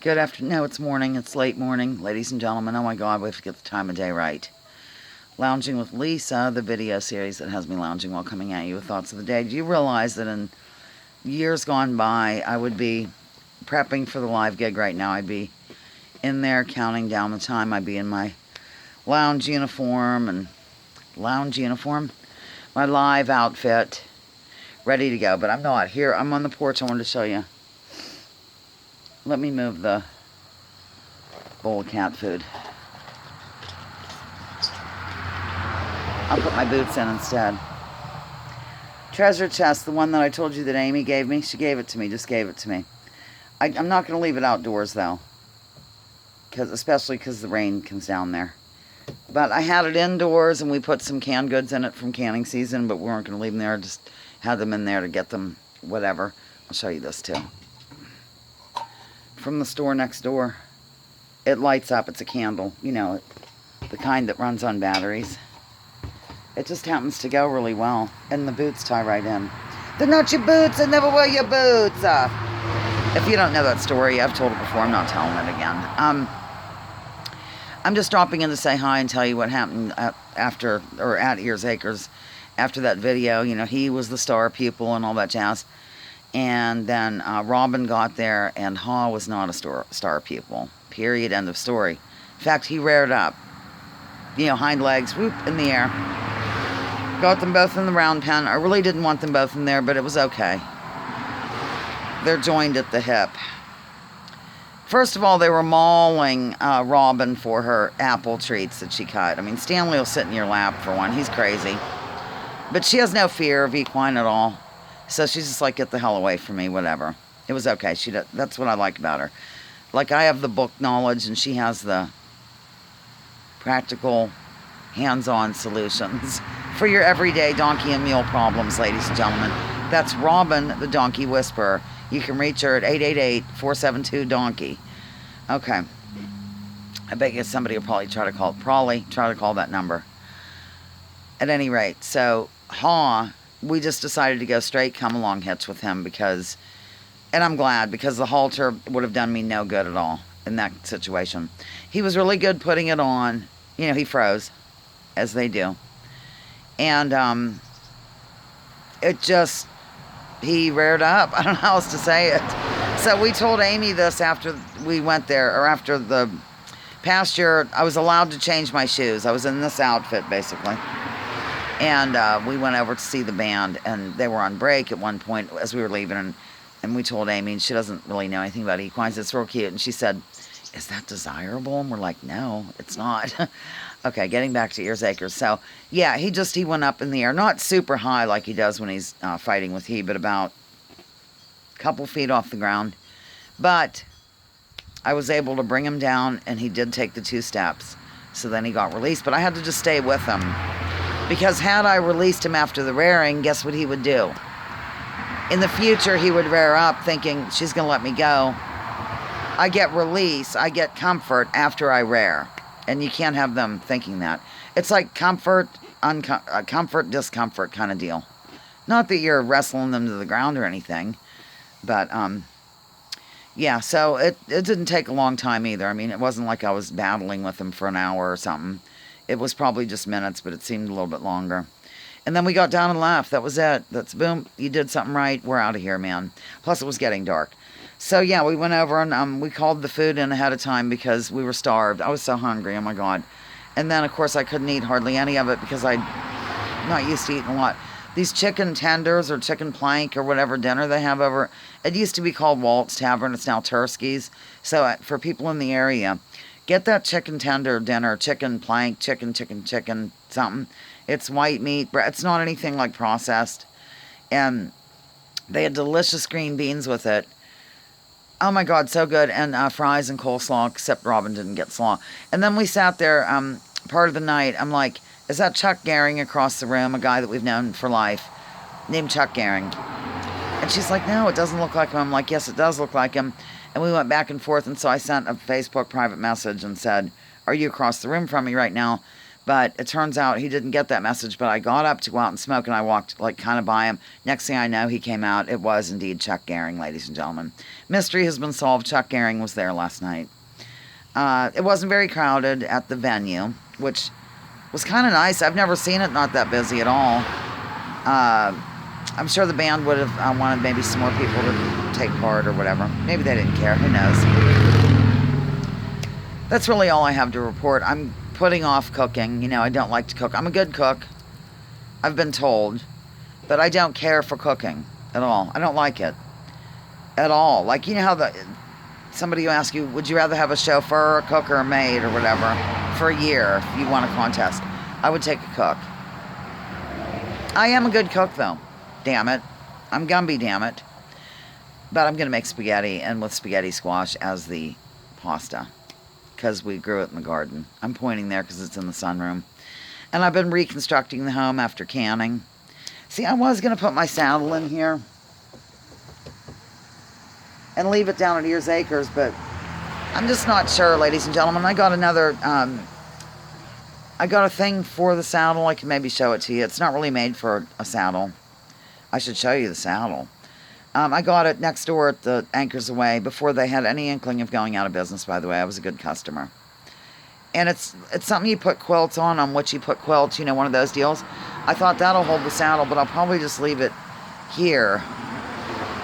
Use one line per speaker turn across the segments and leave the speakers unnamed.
Good afternoon. No, it's morning. It's late morning, ladies and gentlemen. Oh my God, we have to get the time of day right. Lounging with Lisa, the video series that has me lounging while coming at you with thoughts of the day. Do you realize that in years gone by, I would be prepping for the live gig right now? I'd be in there counting down the time. I'd be in my lounge uniform, my live outfit, ready to go. But I'm not. Here, I'm on the porch. I wanted to show you. Let me move the bowl of cat food. I'll put my boots in instead. Treasure chest, the one that I told you that Amy gave me. She gave it to me, just gave it to me. I'm not going to leave it outdoors though. Especially because the rain comes down there. But I had it indoors and we put some canned goods in it from canning season, but we weren't going to leave them there. Just had them in there to get them, whatever. I'll show you this too. From the store next door. It lights up. It's a candle. You know, the kind that runs on batteries. It just happens to go really well. And the boots tie right in. They're not your boots. I never wear your boots. If you don't know that story, I've told it before. I'm not telling it again. I'm just dropping in to say hi and tell you what happened at Ears Acres after that video. You know, he was the star pupil and all that jazz. And then Robin got there, and Haw was not a star pupil. Period. End of story. In fact, he reared up. You know, hind legs, whoop, in the air. Got them both in the round pen. I really didn't want them both in there, but it was okay. They're joined at the hip. First of all, they were mauling Robin for her apple treats that she cut. I mean, Stanley will sit in your lap for one. He's crazy. But she has no fear of equine at all. So she's just like, get the hell away from me, whatever. It was okay. That's what I like about her. Like, I have the book knowledge, and she has the practical, hands-on solutions for your everyday donkey and mule problems, ladies and gentlemen. That's Robin, the Donkey Whisperer. You can reach her at 888-472-DONKEY. Okay. I bet you somebody will probably try to call that number. At any rate, so Haw, we just decided to go straight come-along hitch with him because, and I'm glad, because the halter would have done me no good at all in that situation. He was really good putting it on. You know, he froze, as they do. And he reared up. I don't know how else to say it. So we told Amy this after we went there, or after the pasture. I was allowed to change my shoes. I was in this outfit, basically. And we went over to see the band, and they were on break at one point as we were leaving, and we told Amy, and she doesn't really know anything about equines. It's real cute. And she said, is that desirable? And we're like, no, it's not. Okay, getting back to Ears Acres. So, yeah, he went up in the air. Not super high like he does when he's fighting with he, but about a couple feet off the ground. But I was able to bring him down, and he did take the 2 steps. So then he got released. But I had to just stay with him. Because had I released him after the rearing, guess what he would do? In the future, he would rear up thinking, she's going to let me go. I get release, I get comfort after I rear. And you can't have them thinking that. It's like comfort, discomfort kind of deal. Not that you're wrestling them to the ground or anything. But, yeah, so it didn't take a long time either. I mean, it wasn't like I was battling with him for an hour or something. It was probably just minutes, but it seemed a little bit longer. And then we got down and left. That was it. That's boom. You did something right. We're out of here, man. Plus, it was getting dark. So, yeah, we went over and we called the food in ahead of time because we were starved. I was so hungry. Oh, my God. And then, of course, I couldn't eat hardly any of it because I'm not used to eating a lot. These chicken tenders or chicken plank or whatever dinner they have over, it used to be called Walt's Tavern. It's now Tursky's. So, for people in the area, get that chicken tender dinner, chicken plank, chicken, something. It's white meat. It's not anything like processed. And they had delicious green beans with it. Oh my God, so good. And fries and coleslaw, except Robin didn't get slaw. And then we sat there part of the night. I'm like, is that Chuck Gehring across the room, a guy that we've known for life, named Chuck Gehring? And she's like, no, it doesn't look like him. I'm like, yes, it does look like him. And we went back and forth, and so I sent a Facebook private message and said, are you across the room from me right now? But it turns out he didn't get that message, but I got up to go out and smoke, and I walked, like, kind of by him. Next thing I know, he came out. It was indeed Chuck Gehring, ladies and gentlemen. Mystery has been solved. Chuck Gehring was there last night. It wasn't very crowded at the venue, which was kind of nice. I've never seen it not that busy at all. I'm sure the band would have wanted maybe some more people to take part or whatever. Maybe they didn't care. Who knows? That's really all I have to report. I'm putting off cooking. You know, I don't like to cook. I'm a good cook, I've been told, but I don't care for cooking at all. I don't like it at all. Like, you know how somebody will ask you, would you rather have a chauffeur, a cook, or a maid, or whatever, for a year if you won a contest? I would take a cook. I am a good cook, though. Damn it. I'm Gumby, damn it. But I'm going to make spaghetti, and with spaghetti squash as the pasta, because we grew it in the garden. I'm pointing there because it's in the sunroom. And I've been reconstructing the home after canning. See, I was going to put my saddle in here and leave it down at Ears Acres, but I'm just not sure, ladies and gentlemen. I got another, I got a thing for the saddle. I can maybe show it to you. It's not really made for a saddle. I should show you the saddle. I got it next door at the Anchors Away before they had any inkling of going out of business, by the way. I was a good customer. And it's something you put quilts on which you put quilts, you know, one of those deals. I thought that'll hold the saddle, but I'll probably just leave it here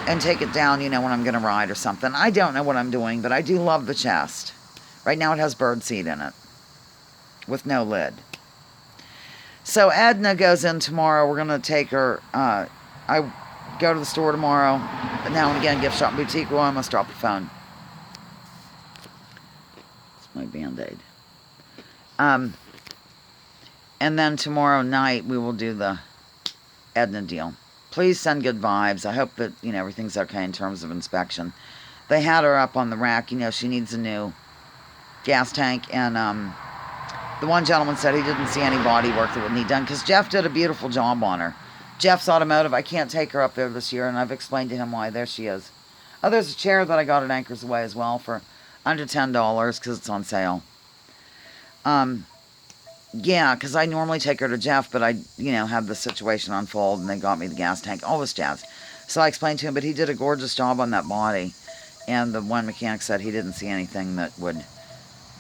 and take it down, you know, when I'm going to ride or something. I don't know what I'm doing, but I do love the chest. Right now it has birdseed in it with no lid. So Edna goes in tomorrow. We're going to take her, I go to the store tomorrow, but now and again, gift shop, boutique. Well, I must drop the phone. It's my Band-Aid. And then tomorrow night, we will do the Edna deal. Please send good vibes. I hope that, you know, everything's okay in terms of inspection. They had her up on the rack. You know, she needs a new gas tank. And the one gentleman said he didn't see any body work that would need done, because Jeff did a beautiful job on her. Jeff's Automotive. I can't take her up there this year, and I've explained to him why. There she is. Oh, there's a chair that I got at Anchors Away as well for under $10 because it's on sale. Yeah, because I normally take her to Jeff, but I, you know, had the situation unfold, and they got me the gas tank, all this jazz. So I explained to him, but he did a gorgeous job on that body, and the one mechanic said he didn't see anything that would,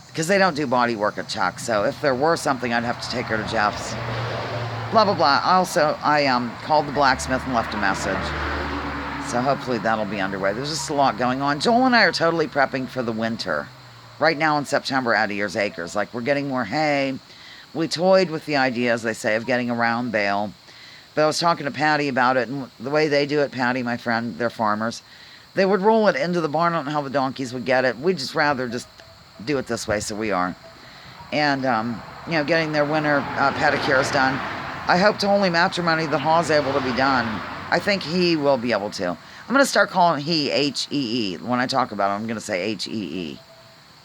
because they don't do body work at Chuck, so if there were something, I'd have to take her to Jeff's. Blah, blah, blah. Also, I called the blacksmith and left a message. So hopefully that'll be underway. There's just a lot going on. Joel and I are totally prepping for the winter. Right now in September at Ears Acres. Like, we're getting more hay. We toyed with the idea, as they say, of getting a round bale. But I was talking to Patty about it, and the way they do it, Patty, my friend, they're farmers. They would roll it into the barn. I don't know how the donkeys would get it. We'd just rather just do it this way, so we are. And, you know, getting their winter pedicures done. I hope to Holy Matrimony that Haw's able to be done. I think he will be able to. I'm going to start calling he H-E-E. When I talk about him, I'm going to say H-E-E.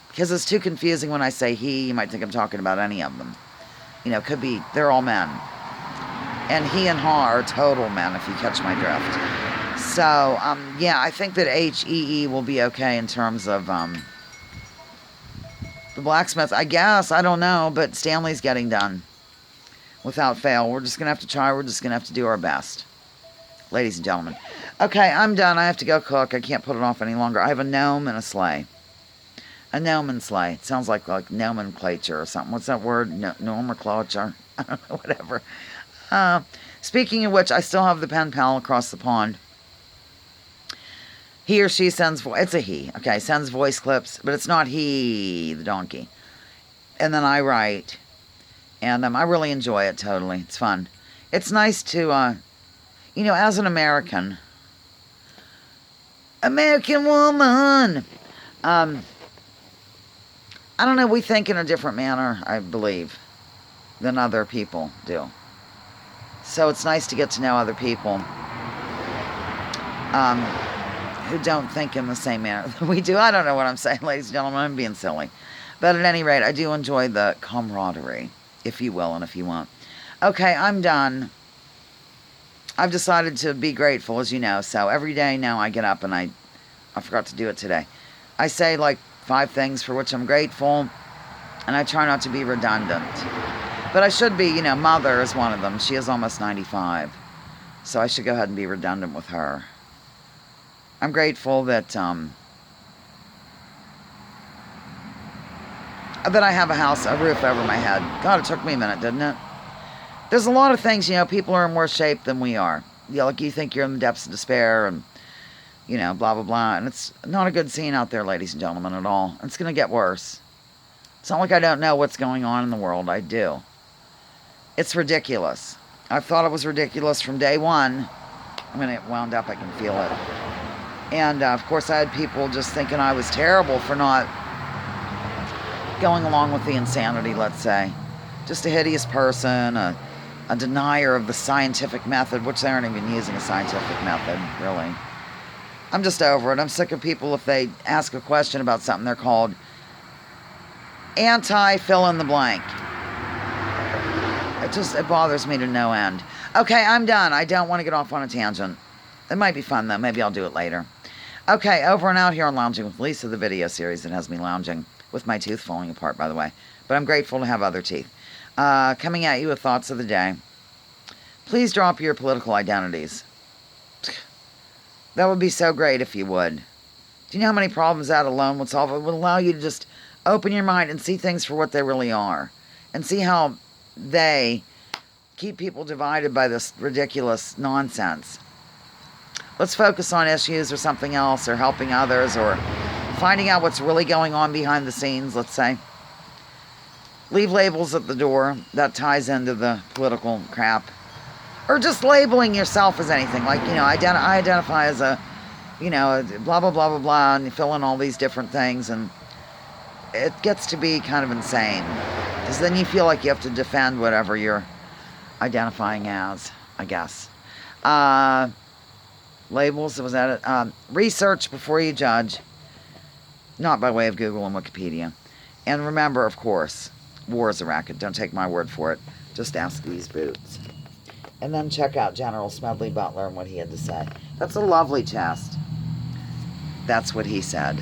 Because it's too confusing when I say he. You might think I'm talking about any of them. You know, could be, they're all men. And he and Haw are total men, if you catch my drift. So, yeah, I think that H-E-E will be okay in terms of the blacksmith. I guess, I don't know, but Stanley's getting done. Without fail. We're just going to have to try. We're just going to have to do our best. Ladies and gentlemen. Okay, I'm done. I have to go cook. I can't put it off any longer. I have a gnome and a sleigh. A gnome and sleigh. It sounds like nomenclature or something. What's that word? Nomenclature? I don't know, whatever. Speaking of which, I still have the pen pal across the pond. He or she sends... It's a he. Okay, sends voice clips. But it's not he, the donkey. And then I write... And I really enjoy it, totally. It's fun. It's nice to, you know, as an American woman, I don't know, we think in a different manner, I believe, than other people do. So it's nice to get to know other people who don't think in the same manner that we do. I don't know what I'm saying, ladies and gentlemen. I'm being silly. But at any rate, I do enjoy the camaraderie, if you will, and if you won't. Okay, I'm done. I've decided to be grateful, as you know. So every day now I get up and I forgot to do it today. I say like 5 things for which I'm grateful, and I try not to be redundant. But I should be, you know, Mother is one of them. She is almost 95. So I should go ahead and be redundant with her. I'm grateful that that I have a house, a roof over my head. God, it took me a minute, didn't it? There's a lot of things, you know, people are in worse shape than we are. You know, like you think you're in the depths of despair and, you know, blah, blah, blah. And it's not a good scene out there, ladies and gentlemen, at all. It's going to get worse. It's not like I don't know what's going on in the world. I do. It's ridiculous. I thought it was ridiculous from day one. When it wound up, I can feel it. And, of course, I had people just thinking I was terrible for not going along with the insanity, let's say. Just a hideous person, a denier of the scientific method, which they aren't even using a scientific method, really. I'm just over it. I'm sick of people, if they ask a question about something, they're called anti-fill-in-the-blank. It bothers me to no end. Okay, I'm done. I don't want to get off on a tangent. It might be fun, though. Maybe I'll do it later. Okay, over and out here on Lounging with Lisa, the video series that has me lounging with my tooth falling apart, by the way. But I'm grateful to have other teeth. Coming at you with thoughts of the day. Please drop your political identities. That would be so great if you would. Do you know how many problems that alone would solve? It would allow you to just open your mind and see things for what they really are. And see how they keep people divided by this ridiculous nonsense. Let's focus on issues or something else, or helping others, or finding out what's really going on behind the scenes, let's say. Leave labels at the door. That ties into the political crap. Or just labeling yourself as anything. Like, you know, I identify as a, you know, blah, blah, blah, blah, blah, and you fill in all these different things, and it gets to be kind of insane. Because then you feel like you have to defend whatever you're identifying as, I guess. Labels, was that it? Research before you judge. Not by way of Google and Wikipedia. And remember, of course, war is a racket. Don't take my word for it. Just ask these boots. And then check out General Smedley Butler and what he had to say. That's a lovely chest. That's what he said.